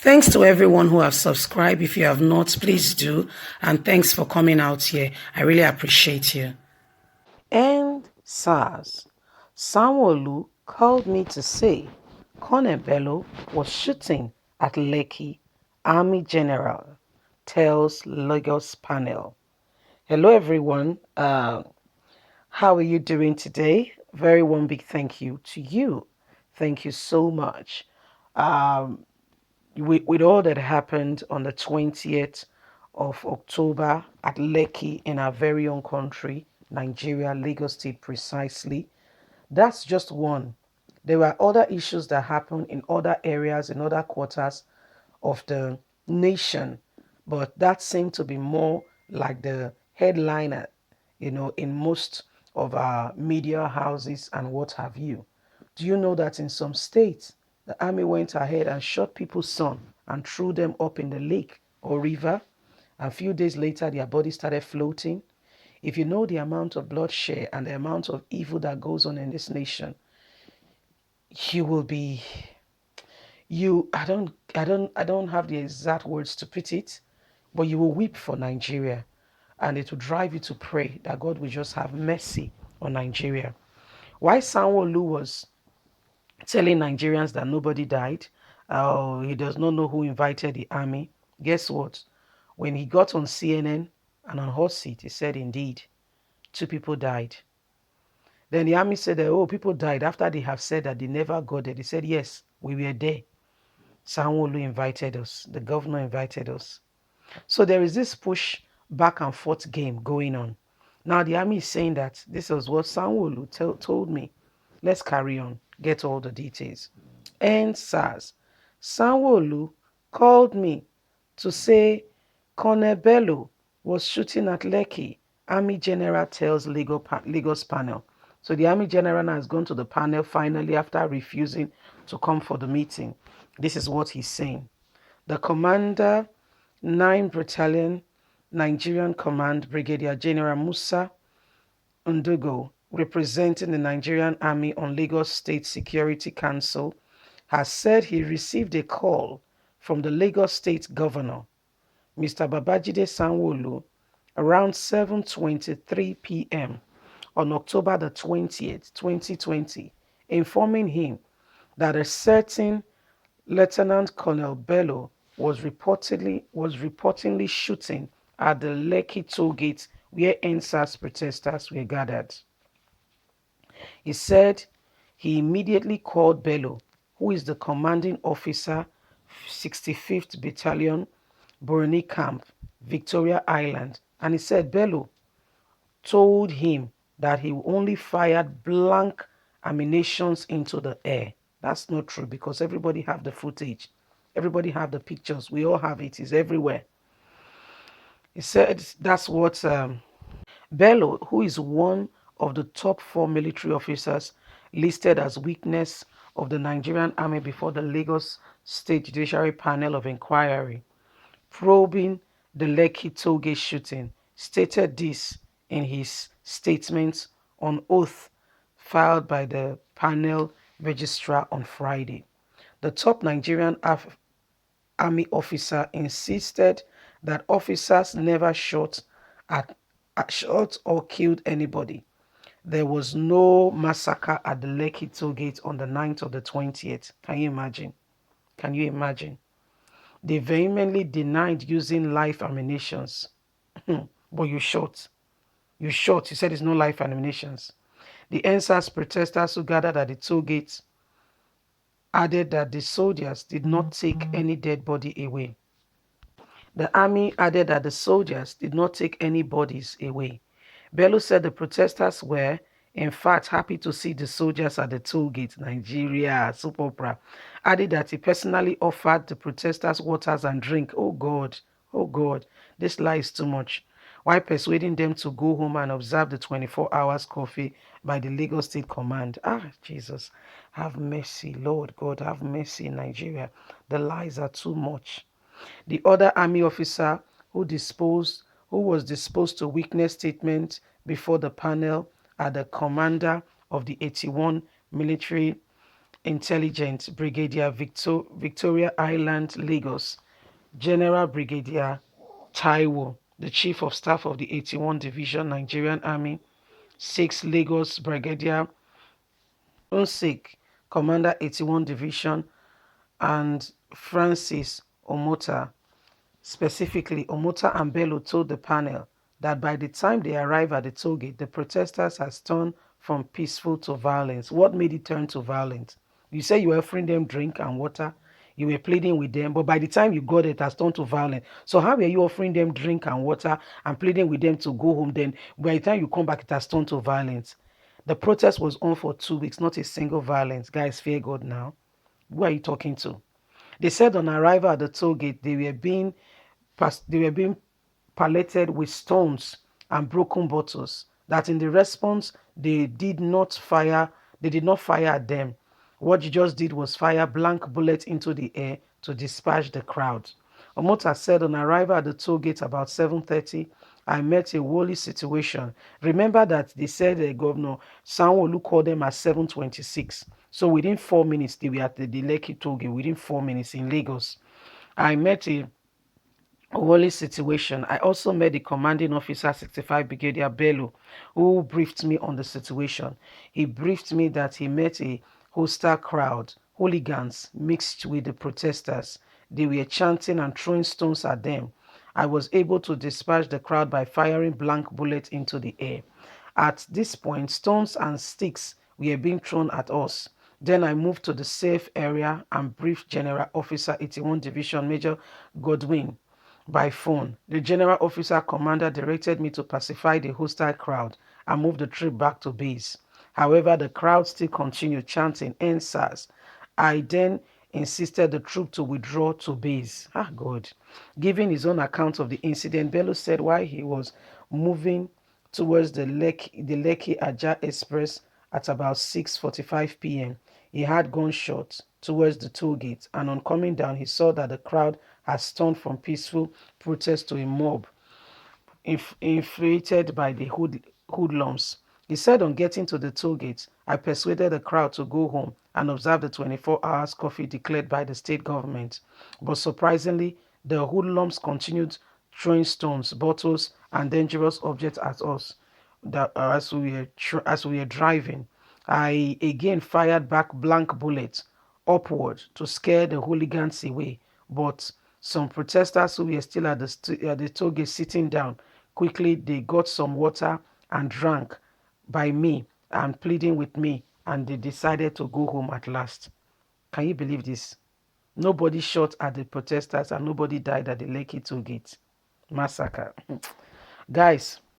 Thanks to everyone who have subscribed. If you have not, please do. And thanks for coming out here. I really appreciate you. And SARS. Sanwo-Olu called me to say Colonel Bello was shooting at Lekki. Army General tells Lagos panel. Hello, everyone. How are you doing today? Very one big thank you to you. Thank you so much. Um, with all that happened on the 20th of October at Lekki in our very own country, Nigeria, Lagos State precisely, that's just one. There were other issues that happened in other areas, in other quarters of the nation, but that seemed to be more like the headliner, in most of our media houses and what have you. Do you know that in some states, the army went ahead and shot people's son and threw them up in the lake or river? And a few days later, their bodies started floating. If you know the amount of bloodshed and the amount of evil that goes on in this nation, you will be I don't have the exact words to put it, but you will weep for Nigeria, and it will drive you to pray that God will just have mercy on Nigeria. Why Sanwo-Olu was telling Nigerians that nobody died, he does not know who invited the army. Guess what? When he got on CNN and on hot seat, he said indeed 2 people died. Then the army said that, oh, people died after they have said that they never got there. They said, yes, we were there. Sanwo-Olu invited us. The governor invited us. So there is this push back and forth game going on. Now the army is saying that this is what Sanwo-Olu told me. Let's carry on. Get all the details. And SARS. Sanwo-Olu called me to say Colonel Bello was shooting at Lekki. Army General tells Lagos panel. So the Army General has gone to the panel finally after refusing to come for the meeting. This is what he's saying. The commander, 9th Battalion, Nigerian Command, Brigadier General Musa Ndugo, representing the Nigerian Army on Lagos State Security Council, has said he received a call from the Lagos State Governor, Mr. Babajide Sanwo-Olu, around 7:23 p.m. on October the 20th, 2020, informing him that a certain Lieutenant Colonel Bello was reportedly shooting at the Lekki toll gate where NSAS protesters were gathered. He said he immediately called Bello, who is the commanding officer, 65th Battalion, Boroni Camp, Victoria Island, and he said Bello told him that he only fired blank ammunitions into the air. That's not true because everybody have the footage. Everybody have the pictures. We all have it. It's everywhere. He said that's what Bello, who is one of the top 4 military officers listed as witness of the Nigerian army before the Lagos State Judicial Panel of Inquiry, probing the Lekki tollgate shooting, stated this in his statement on oath filed by the panel registrar on Friday. The top Nigerian army officer insisted that officers never shot or killed anybody. There was no massacre at the Lekki tollgate on the 9th of the 20th. Can you imagine? Can you imagine? They vehemently denied using live ammunitions. But you shot. You shot. You said it's no live ammunitions. The NSAS protesters who gathered at the toll gate added that the soldiers did not take any dead body away. The army added that the soldiers did not take any bodies away. Bello said the protesters were, in fact, happy to see the soldiers at the toll gate, Nigeria, soap opera. Added that he personally offered the protesters waters and drink. Oh God, this lie is too much. While persuading them to go home and observe the 24 hours coffee by the Lagos State Command. Jesus, have mercy, Lord God, have mercy in Nigeria. The lies are too much. The other army officer who was disposed to witness statement before the panel are the commander of the 81 military Intelligence Brigadier Victoria Island, Lagos. General Brigadier Taiwo, the Chief of Staff of the 81 Division Nigerian Army. 6. Lagos Brigadier Unsik, Commander 81 Division, and Francis Omota. Specifically, Omota and Bello told the panel that by the time they arrived at the toll gate, the protesters had turned from peaceful to violence. What made it turn to violence? You say you were offering them drink and water, you were pleading with them, but by the time you got it, it has turned to violence. So how were you offering them drink and water and pleading with them to go home? Then by the time you come back, it has turned to violence. The protest was on for 2 weeks, not a single violence. Guys, fear God now. Who are you talking to? They said on arrival at the toll gate, they were being palleted with stones and broken bottles. That in the response, they did not fire at them. What you just did was fire blank bullets into the air to disperse the crowd. Omota said on arrival at the toll gate about 7:30, I met a woolly situation. Remember that they said Governor Sanwo-Olu called them at 7:26. So within 4 minutes, they were at the Lekki toll gate, within 4 minutes in Lagos. I met a Wally situation. I also met the commanding officer, 65 Brigadier Bello, who briefed me on the situation. He briefed me that he met a hostile crowd, hooligans mixed with the protesters. They were chanting and throwing stones at them. I was able to dispatch the crowd by firing blank bullets into the air. At this point, stones and sticks were being thrown at us. Then I moved to the safe area and briefed General Officer 81 Division Major Godwin by phone. The general officer commander directed me to pacify the hostile crowd and move the troop back to base. However, the crowd still continued chanting NSAS. I then insisted the troop to withdraw to base. Ah, God. Giving his own account of the incident, Bello said while he was moving towards the Lekki Ajah Express at about 6:45 p.m., he had gunshots towards the toll gate, and on coming down, he saw that the crowd has turned from peaceful protest to a mob inflated by the hoodlums. He said on getting to the toll gate, I persuaded the crowd to go home and observe the 24 hours curfew declared by the state government. But surprisingly, the hoodlums continued throwing stones, bottles, and dangerous objects at us as we were driving. I again fired back blank bullets upward to scare the hooligans away, but some protesters who were still at the toll gate sitting down, quickly they got some water and drank by me and pleading with me, and they decided to go home at last. Can you believe this? Nobody shot at the protesters and nobody died at the Lekki toll gate massacre. Guys,